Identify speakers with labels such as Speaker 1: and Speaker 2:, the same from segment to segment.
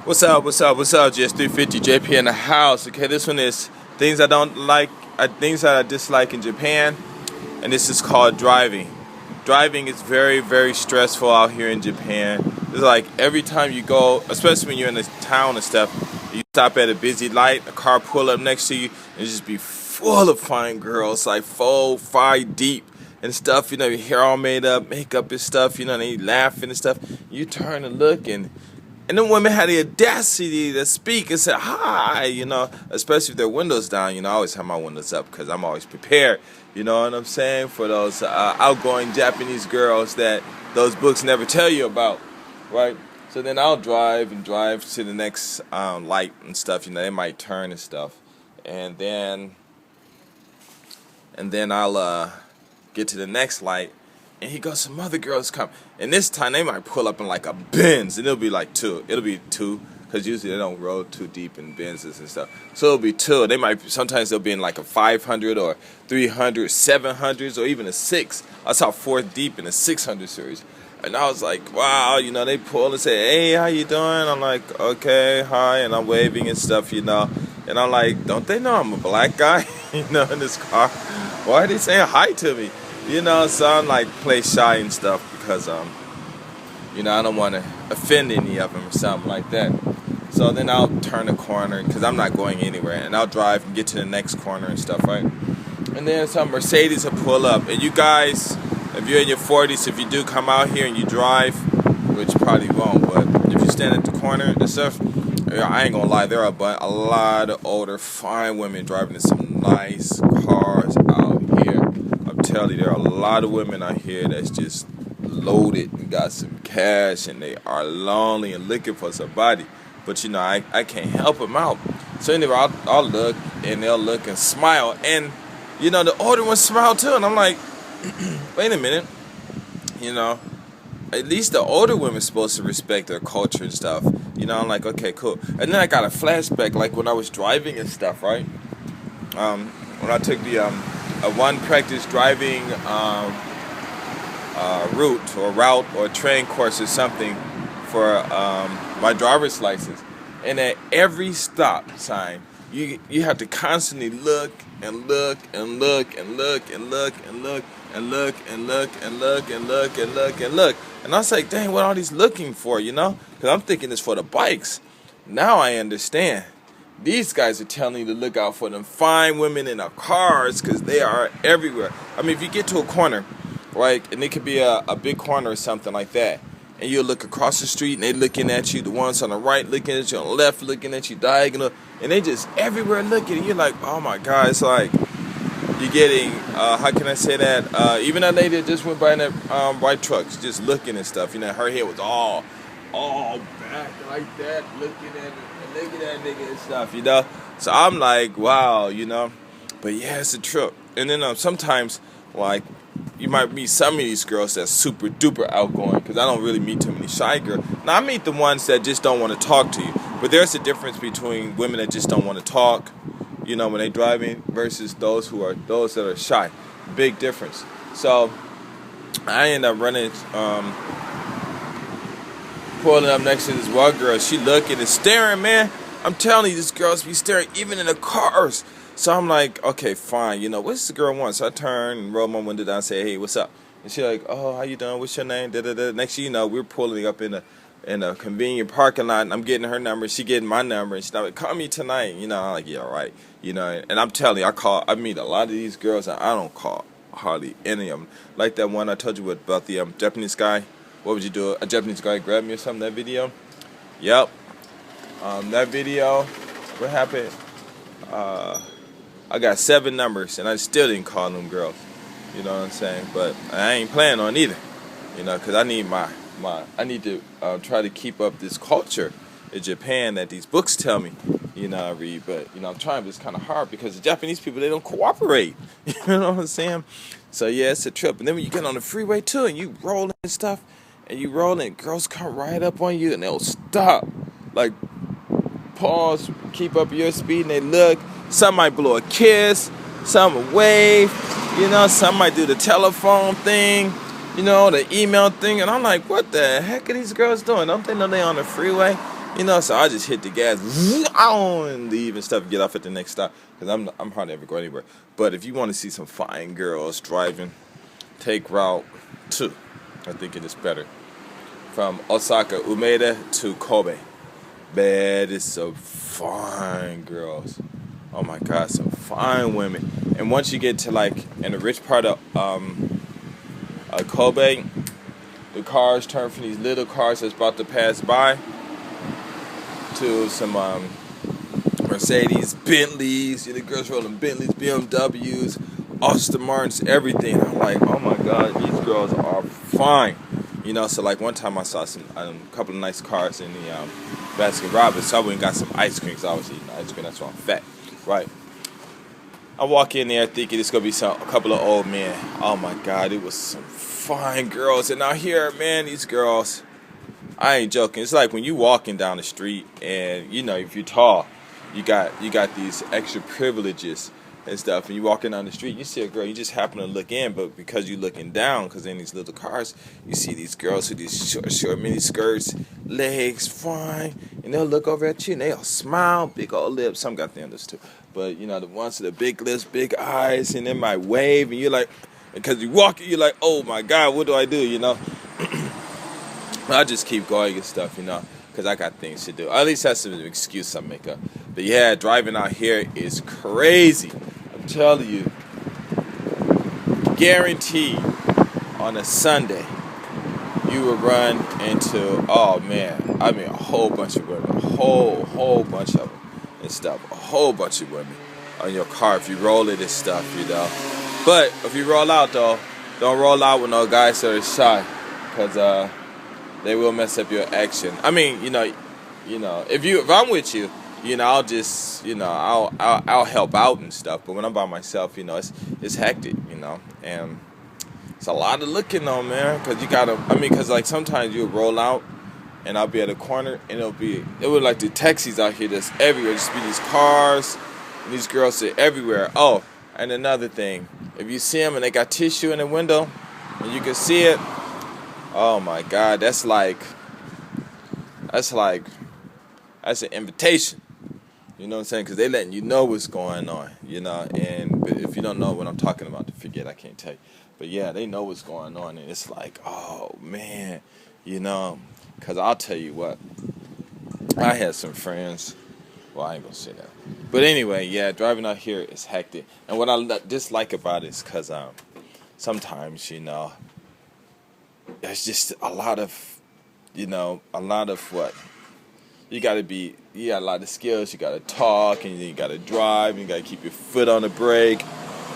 Speaker 1: What's up? What's up? What's up? GS350 JP in the house. Okay, this one is things I don't like, things that I dislike in Japan, and this is called driving. Driving is very, very stressful out here in Japan. It's like every time you go, especially when you're in the town and stuff, you stop at a busy light, a car pull up next to you, and it just be full of fine girls, like 4, 5 deep and stuff. You know, your hair all made up, makeup and stuff. You know, they laughing and stuff. You turn and look and then women had the audacity to speak and say hi, you know, especially if their windows down. You know, I always have my windows up because I'm always prepared, you know what I'm saying, for those outgoing Japanese girls that those books never tell you about, right? So then I'll drive to the next light and stuff. You know, they might turn and stuff. And then I'll get to the next light. And he goes, some other girls come. And this time they might pull up in like a Benz. And it'll be like two. It'll be two. Because usually they don't roll too deep in Benzes and stuff. So it'll be two. Sometimes they'll be in like a 500 or 300, 700s or even a 6. I saw 4 deep in a 600 series. And I was like, wow, you know, they pull and say, hey, how you doing? I'm like, okay, hi. And I'm waving and stuff, you know. And I'm like, don't they know I'm a black guy, you know, in this car? Why are they saying hi to me? You know, so I'm like play shy and stuff because, you know, I don't want to offend any of them or something like that. So then I'll turn the corner because I'm not going anywhere. And I'll drive and get to the next corner and stuff, right? And then some Mercedes will pull up. And you guys, if you're in your 40s, if you do come out here and you drive, which probably won't, but if you stand at the corner and stuff, I ain't gonna lie, there are a lot of older, fine women driving in some nice cars out here. I'm telling you, there are a lot of women out here that's just loaded and got some cash, and they are lonely and looking for somebody. But you know, I can't help them out. So anyway, I'll look, and they'll look and smile, and you know, the older ones smile too, and I'm like, wait a minute, you know, at least the older women's supposed to respect their culture and stuff. You know, I'm like, okay, cool. And then I got a flashback, like when I was driving and stuff, right? When I took the one practice driving route or train course or something for my driver's license. And at every stop sign, you have to constantly look and look and look and look and look and look and look and look and look and look and look and look. And I was like, dang, what are all these looking for, you know? Because I'm thinking it's for the bikes. Now I understand. These guys are telling you to look out for them fine women in our cars because they are everywhere. I mean, if you get to a corner, right, and it could be a big corner or something like that, and you look across the street and they looking at you, the ones on the right looking at you, on the left looking at you, diagonal, and they just everywhere looking, and you're like, oh my God, it's like you're getting, how can I say that, even that lady that just went by in that white truck, just looking and stuff, you know, her head was all back like that, looking at it, and looking at nigga and stuff, you know, so I'm like, wow, you know, but yeah, it's a trip. And then sometimes, like, you might meet some of these girls that's super duper outgoing, because I don't really meet too many shy girls. Now I meet the ones that just don't want to talk to you, but there's a difference between women that just don't want to talk, you know, when they driving, versus those that are shy. Big difference. So I end up pulling up next to this one girl. She looking and staring, man. I'm telling you, these girls be staring even in the cars. So I'm like, okay, fine. You know, what's the girl want? So I turn and roll my window down and say, hey, what's up? And she like, oh, how you doing? What's your name? Da-da-da. Next thing you know, we're pulling up in a convenient parking lot, and I'm getting her number. She getting my number, and she's like, call me tonight. You know, I'm like, yeah, all right. You know, and I'm telling you, I meet a lot of these girls, and I don't call hardly any of them. Like that one I told you about the Japanese guy. What would you do? A Japanese guy grabbed me or something, that video? Yep. That video, what happened? I got 7 numbers, and I still didn't call them girls. You know what I'm saying? But I ain't planning on either. You know, because I need I need to try to keep up this culture in Japan that these books tell me, you know, I read. But, you know, I'm trying, but it's kind of hard because the Japanese people, they don't cooperate. You know what I'm saying? So, yeah, it's a trip. And then when you get on the freeway, too, and you roll and stuff, and you roll and girls come right up on you, and they'll stop. Like, pause, keep up your speed, and they look. Some might blow a kiss, some will wave, you know, some might do the telephone thing, you know, the email thing, and I'm like, what the heck are these girls doing? Don't they know they on the freeway? So I just hit the gas and leave and stuff and get off at the next stop because I'm hardly ever going anywhere. But if you want to see some fine girls driving, take Route 2. I think it is better. From Osaka, Umeda to Kobe. Man, it's some fine girls. Oh my God, some fine women. And once you get to in the rich part of Kobe, the cars turn from these little cars that's about to pass by to some Mercedes, Bentleys. The girls rolling Bentleys, BMWs, Aston Martins, everything. I'm like, oh my God, these girls are fine. So one time I saw a couple of nice cars in the Baskin Robbins, so I went and got some ice cream, because I was eating ice cream, that's why I'm fat, right? I walk in there thinking it's going to be a couple of old men. Oh my God, it was some fine girls. And out here, man, these girls, I ain't joking. It's like when you walking down the street and, if you're tall, you got these extra privileges and stuff. And you walking down the street, you see a girl, you just happen to look in, but because you're looking down, because in these little cars, you see these girls with these short mini skirts, legs fine, and they'll look over at you and they'll smile, big old lips. Some got the others too. But, the ones with the big lips, big eyes, and they might wave, and you're like, because you walk, you're like, oh my God, what do I do, I just keep going and stuff, because I got things to do. At least that's an excuse I make up. But yeah, driving out here is crazy. I'm telling you, guaranteed on a Sunday, you will run into, oh man, I mean a whole bunch of women, a whole bunch of them and stuff, a whole bunch of women on your car if you roll it and stuff, But if you roll out though, don't roll out with no guys that are shy, because they will mess up your action. I mean, if I'm with you, I'll just, I'll help out and stuff. But when I'm by myself, it's hectic, and it's a lot of looking on, man. Because because sometimes you'll roll out, and I'll be at a corner, and it would like the taxis out here that's everywhere. Just be these cars, and these girls are everywhere. Oh, and another thing, if you see them and they got tissue in the window, and you can see it, oh my God, that's an invitation. You know what I'm saying? Because they letting you know what's going on, And if you don't know what I'm talking about, forget, I can't tell you. But yeah, they know what's going on, and it's like, oh man, because I'll tell you what, I had some friends. Well, I ain't gonna say that. But anyway, yeah, driving out here is hectic. And what I dislike about it is because sometimes, there's just a lot of what? You got a lot of skills. You got to talk, and you got to drive, and you got to keep your foot on the brake,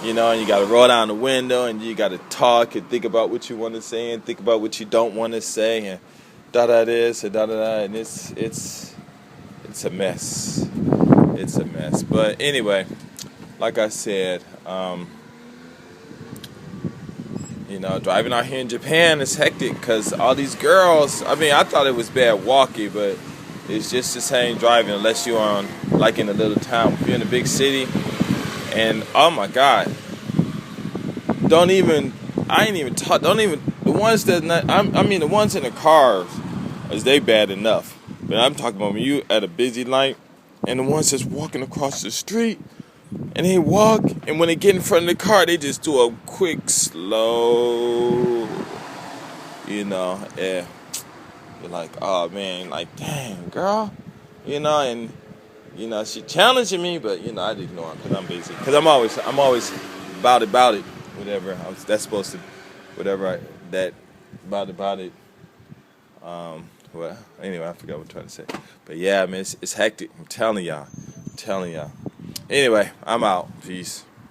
Speaker 1: and you got to roll down the window, and you got to talk and think about what you want to say and think about what you don't want to say, and da-da this and da-da-da, and it's a mess. It's a mess. But anyway, like I said, driving out here in Japan is hectic because all these girls, I thought it was bad walking, but it's just the same driving unless you're on, in a little town. If you're in a big city, and oh my God, the ones the ones in the cars, is they bad enough. But I'm talking about when you at a busy light, and the ones that's walking across the street, and they walk, and when they get in front of the car, they just do a quick, slow, yeah. You're like, oh man, dang, girl, and she challenging me, but I ignore her because I'm busy. Because I'm always about it, whatever. That's supposed to, whatever about it. Well, anyway, I forgot what I'm trying to say. But yeah, man, it's hectic. I'm telling y'all. Anyway, I'm out. Peace.